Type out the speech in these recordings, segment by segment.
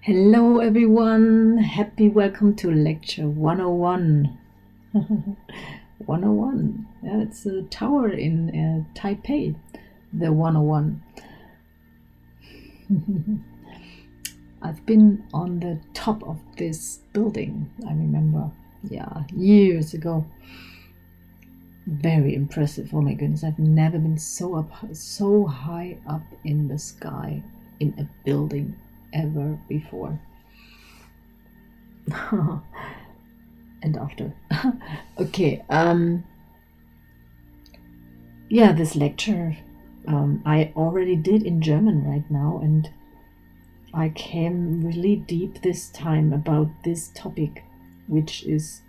Hello everyone, happy welcome to lecture 101. 101, yeah, it's a tower in Taipei, the 101. I've been on the top of this building, I remember, years ago. Very impressive, oh my goodness, I've never been so high up in the sky in a building ever before. And after. Okay, this lecture I already did in German right now, and I came really deep this time about this topic, which is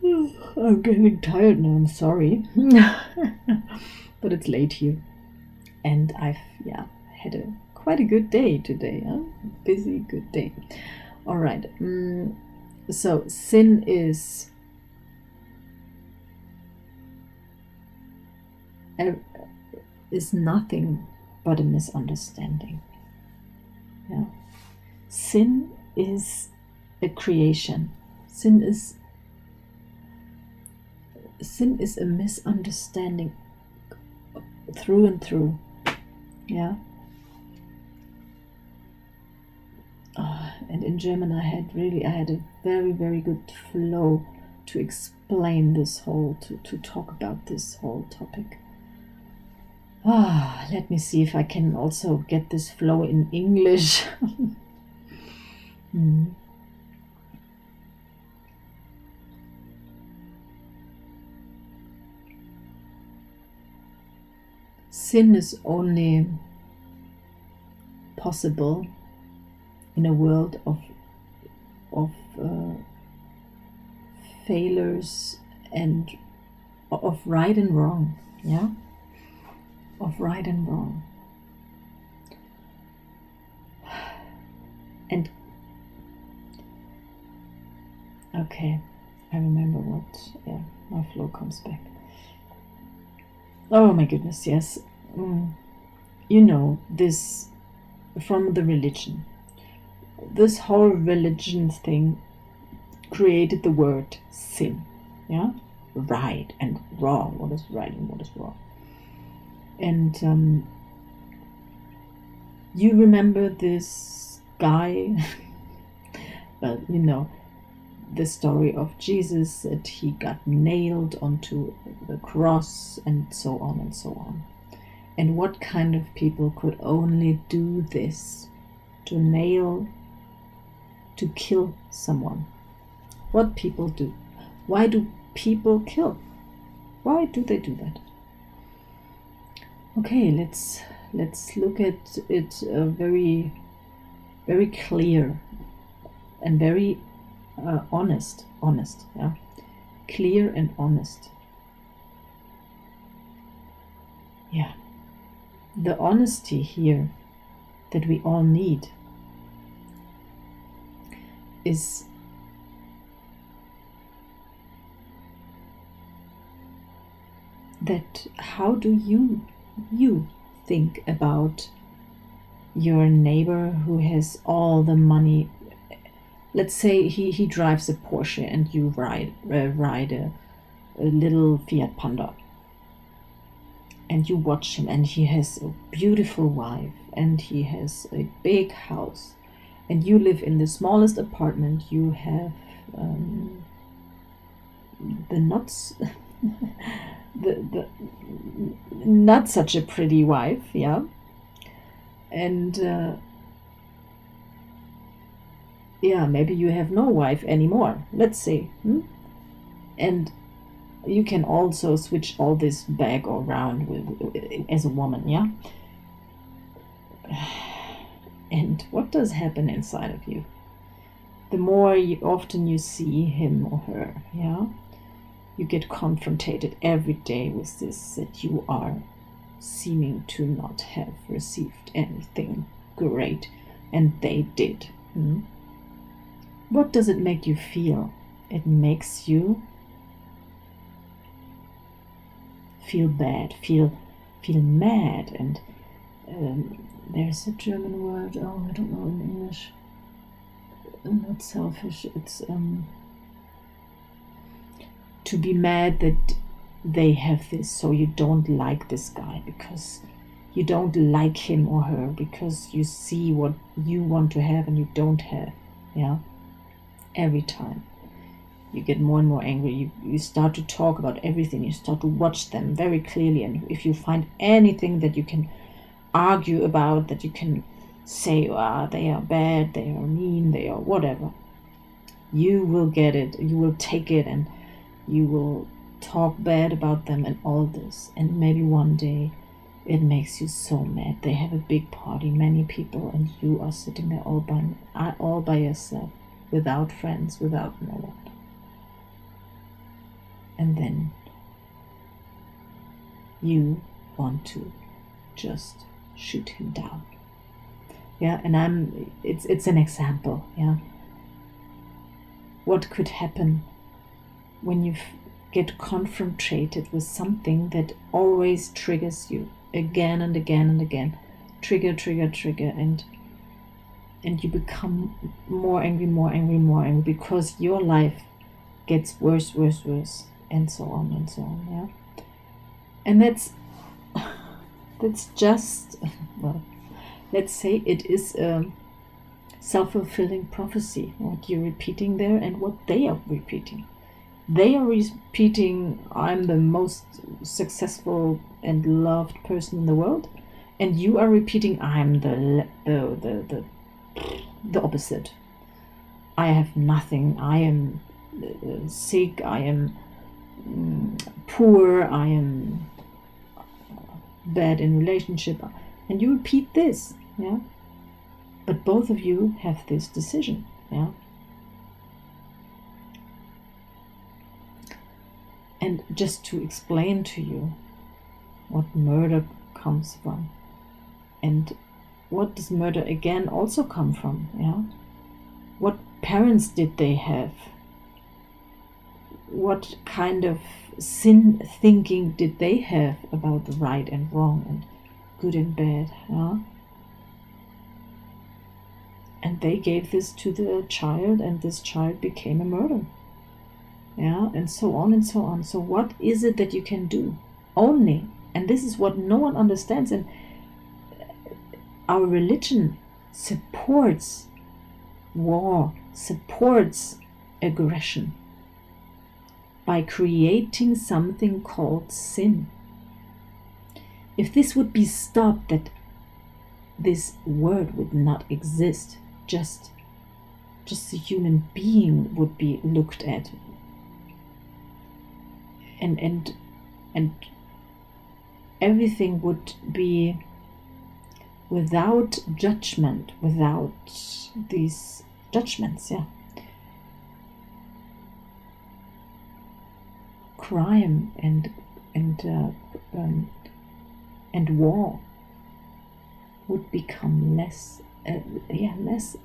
I'm getting tired now, I'm sorry. But it's late here. And I've had quite a good day today, busy good day. All right, so sin is nothing but a misunderstanding. Yeah, sin is a creation. Sin is a misunderstanding through and through. Yeah. And in German I had a very, very good flow to explain this whole, to talk about this whole topic. Let me see if I can also get this flow in English. Sin is only possible in a world of failures and of right and wrong, of right and wrong. And okay, I remember what, my flow comes back. Oh my goodness, yes. You know, this from the religion. This whole religion thing created the word sin, right and wrong, what is right and what is wrong. And you remember this guy, well, you know, the story of Jesus, that he got nailed onto the cross and so on and so on. And what kind of people could only do this, to kill someone? What people do? Why do people kill? Why do they do that? Okay, let's look at it very, very clear and very honest, clear and honest. The honesty here that we all need is that how do you think about your neighbor who has all the money? Let's say he drives a Porsche and you ride a little Fiat Panda, and you watch him, and he has a beautiful wife and he has a big house, and you live in the smallest apartment. You have the not such a pretty wife, and maybe you have no wife anymore, let's say, and you can also switch all this back around as a woman, and what does happen inside of you? The more often you see him or her, you get confronted every day with this, that you are seeming to not have received anything great, and they did. What does it make you feel? It makes you feel bad, feel mad, and There's a German word, I don't know in English. Not selfish, it's to be mad that they have this, so you don't like this guy because you don't like him or her, because you see what you want to have and you don't have. Yeah, every time you get more and more angry, you start to talk about everything, you start to watch them very clearly, and if you find anything that you can argue about, that you can say, they are bad, they are mean, they are whatever, you will get it, you will take it, and you will talk bad about them and all this. And maybe one day it makes you so mad. They have a big party, many people, and you are sitting there all by yourself, without friends, without no one. And then you want to just shoot him down. Yeah, and it's an example. Yeah, what could happen when you get confronted with something that always triggers you again and again and again, trigger, and you become more angry, because your life gets worse, and so on, yeah. And that's just, well, let's say it is a self-fulfilling prophecy, what you're repeating there and what they are repeating. They are repeating, I'm the most successful and loved person in the world, and you are repeating, I'm the opposite. I have nothing. I am sick. I am poor. I am bad in relationship, and you repeat this. Yeah, but both of you have this decision. Yeah. And just to explain to you what murder comes from, and what does murder again also come from, yeah? What parents did they have? What kind of sin thinking did they have about right and wrong and good and bad, yeah? And they gave this to the child, and this child became a murderer. Yeah, and so on and so on. So what is it that you can do? Only, and this is what no one understands, and our religion supports war, supports aggression by creating something called sin. If this would be stopped, that this word would not exist, just a human being would be looked at, and everything would be without judgment, without these judgments, yeah. Crime and war would become less and less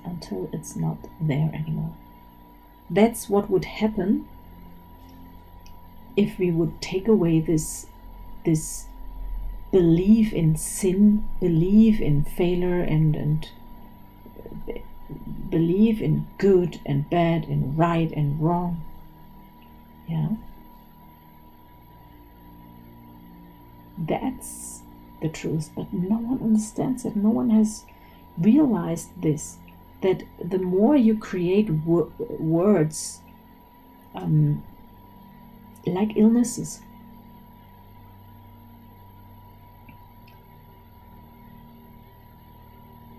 until it's not there anymore. That's what would happen if we would take away this belief in sin, belief in failure, and belief in good and bad and right and wrong. Yeah, that's the truth, but no one understands it. No one has realized this, that the more you create words like illnesses,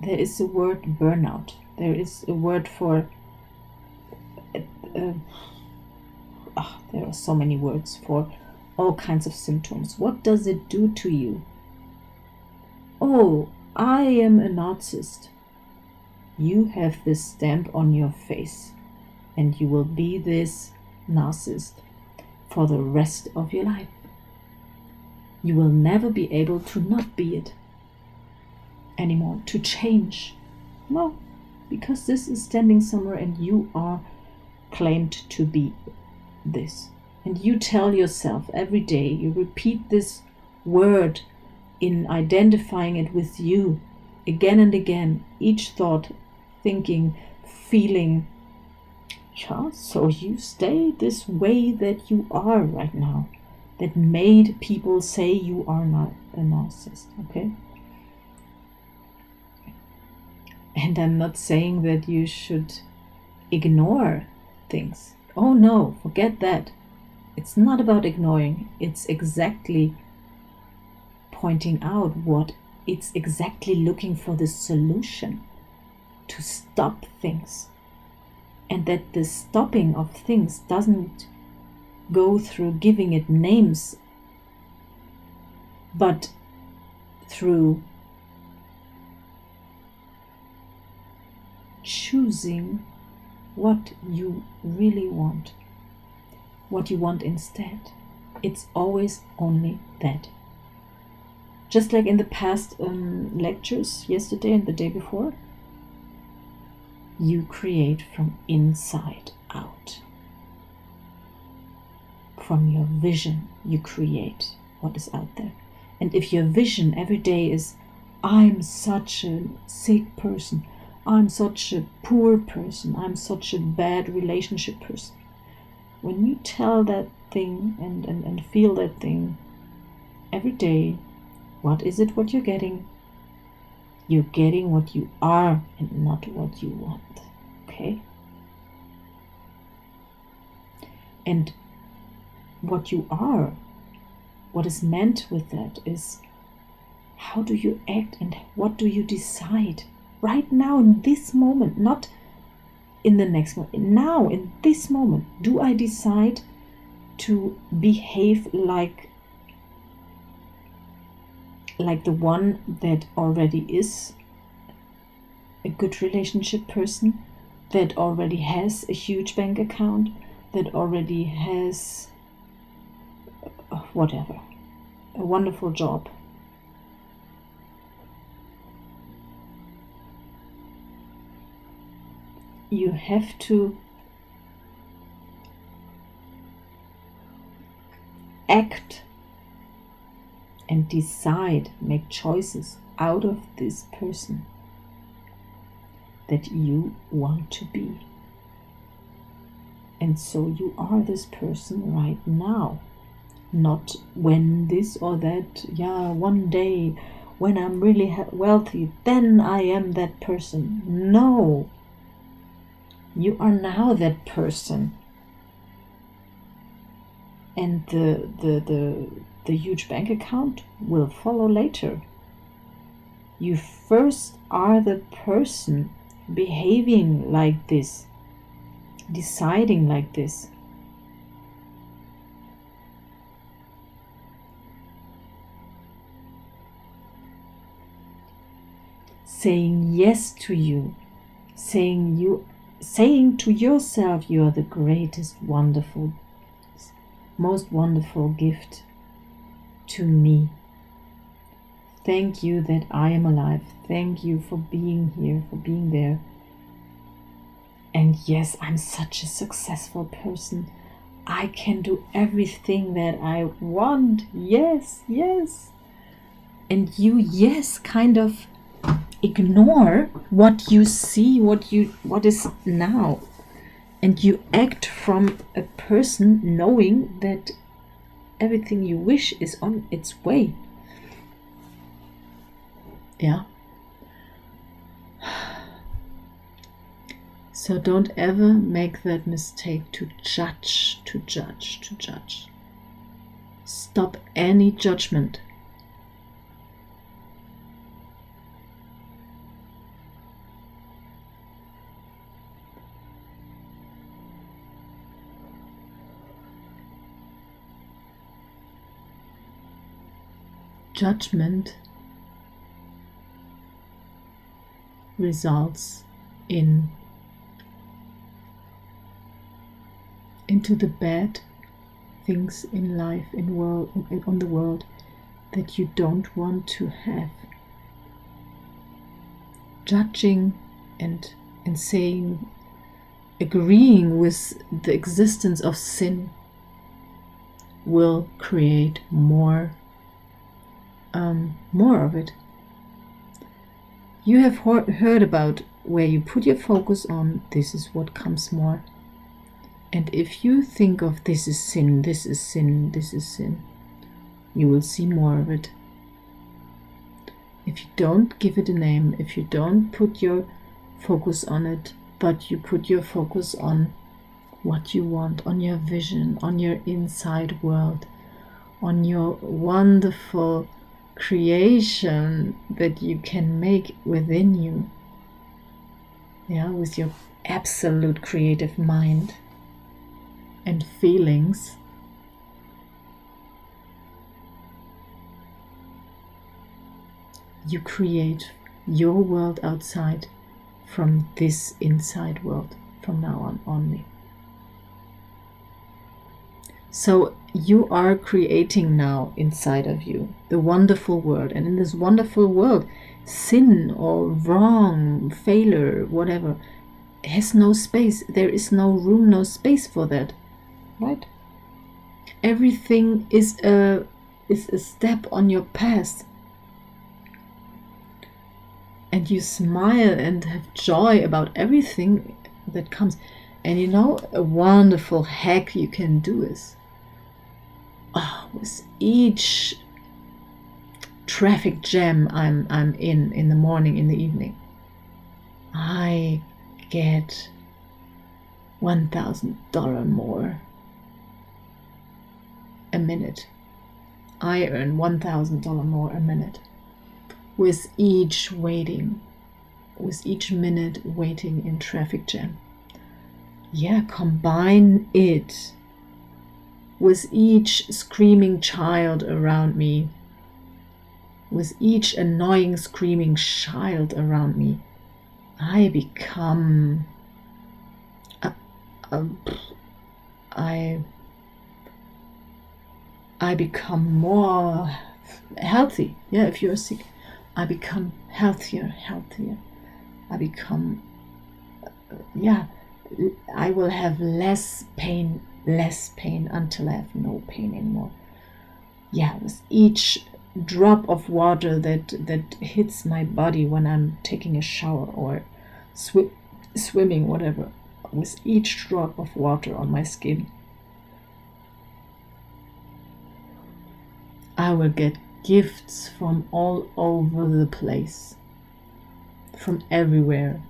there is a word burnout, there is a word for there are so many words for all kinds of symptoms. What does it do to you? Oh, I am a narcissist. You have this stamp on your face, and you will be this narcissist for the rest of your life. You will never be able to not be it anymore, to change. No, because this is standing somewhere and you are claimed to be this. And you tell yourself every day, you repeat this word in identifying it with you again and again, each thought, thinking, feeling, yeah, so you stay this way that you are right now, that made people say you are not a narcissist, okay? And I'm not saying that you should ignore things. Oh no, forget that. It's not about ignoring. It's exactly pointing out what it's exactly looking for, the solution to stop things. And that the stopping of things doesn't go through giving it names, but through choosing what you really want, what you want instead. It's always only that. Just like in the past lectures, yesterday and the day before, you create from inside out. From your vision, you create what is out there. And if your vision every day is, I'm such a sick person, I'm such a poor person, I'm such a bad relationship person. When you tell that thing and feel that thing every day, what is it what you're getting? You're getting what you are and not what you want, okay? And what you are, what is meant with that is, how do you act and what do you decide? Right now, in this moment, not in the next moment. Now, in this moment, do I decide to behave like the one that already is a good relationship person, that already has a huge bank account, that already has whatever, a wonderful job? You have to act and decide, make choices out of this person that you want to be. And so you are this person right now, not when this or that, one day when I'm really wealthy, then I am that person. No. You are now that person, and the huge bank account will follow later. You first are the person behaving like this, deciding like this. Saying yes to you, saying to yourself, you are the greatest, wonderful, most wonderful gift to me. Thank you that I am alive. Thank you for being here, for being there. And yes, I'm such a successful person. I can do everything that I want. Yes, yes. And you, yes, kind of ignore what you see, what is now, and you act from a person knowing that everything you wish is on its way. Yeah. So don't ever make that mistake to judge. Stop any judgment. Judgment results into the bad things in life, on the world that you don't want to have. Judging and saying, agreeing with the existence of sin will create more more of it. You have heard about where you put your focus on, this is what comes more. And if you think of this is sin, this is sin, this is sin, you will see more of it. If you don't give it a name, if you don't put your focus on it, but you put your focus on what you want, on your vision, on your inside world, on your wonderful creation that you can make within you, with your absolute creative mind and feelings, you create your world outside from this inside world from now on only. So you are creating now inside of you the wonderful world, and in this wonderful world, sin or wrong, failure, whatever, has no space. There is no room, no space for that, right? Everything is a step on your path, and you smile and have joy about everything that comes. And a wonderful hack you can do is, with each traffic jam I'm in the morning, in the evening, I get $1,000 more a minute. I earn $1,000 more a minute with each waiting, with each minute waiting in traffic jam. Combine it with each screaming child around me, with each annoying screaming child around me. I become I become more healthy. If you're sick, I become healthier. I become I will have less pain until I have no pain anymore. With each drop of water that hits my body when I'm taking a shower or swimming, whatever, with each drop of water on my skin, I will get gifts from all over the place, from everywhere.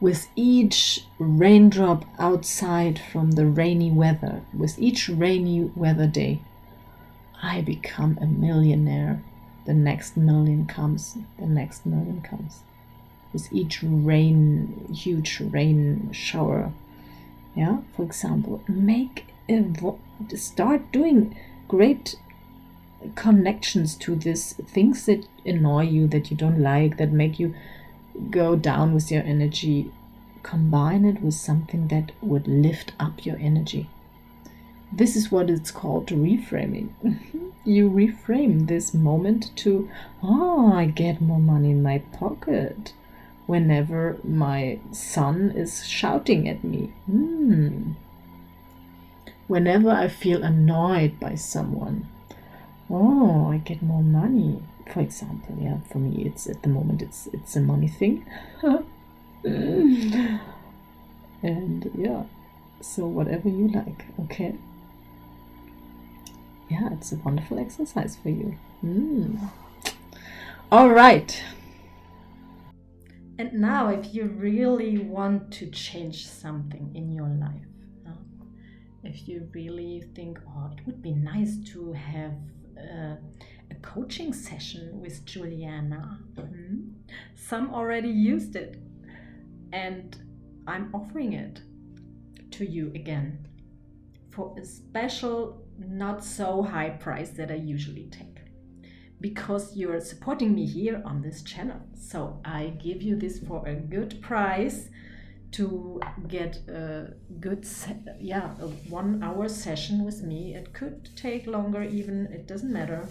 With each raindrop outside from the rainy weather, with each rainy weather day, I become a millionaire. The next million comes. With each huge rain shower. For example, start doing great connections to these things that annoy you, that you don't like, that make you go down with your energy. Combine it with something that would lift up your energy. This is what it's called reframing. You reframe this moment to, I get more money in my pocket whenever my son is shouting at me. Whenever I feel annoyed by someone, I get more money. For example, for me, it's at the moment it's a money thing. And so whatever you like, okay? It's a wonderful exercise for you. All right. And now, if you really want to change something in your life, if you really think, it would be nice to have a coaching session with Juliana. Some already used it, and I'm offering it to you again for a special, not so high price that I usually take, because you're supporting me here on this channel. So I give you this for a good price to get a good, a 1 hour session with me. It could take longer even, it doesn't matter.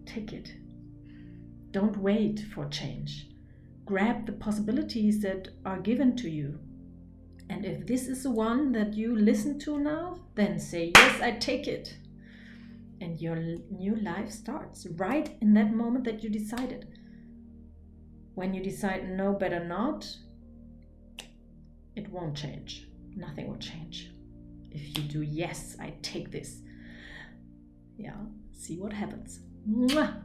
Take it. Don't wait for change. Grab the possibilities that are given to you And if this is the one that you listen to now, then say, yes, I take it. And your new life starts right in that moment that you decided. When you decide, no, better not, it won't change. Nothing will change. If you do, yes, I take this. Yeah, see what happens. Mwah!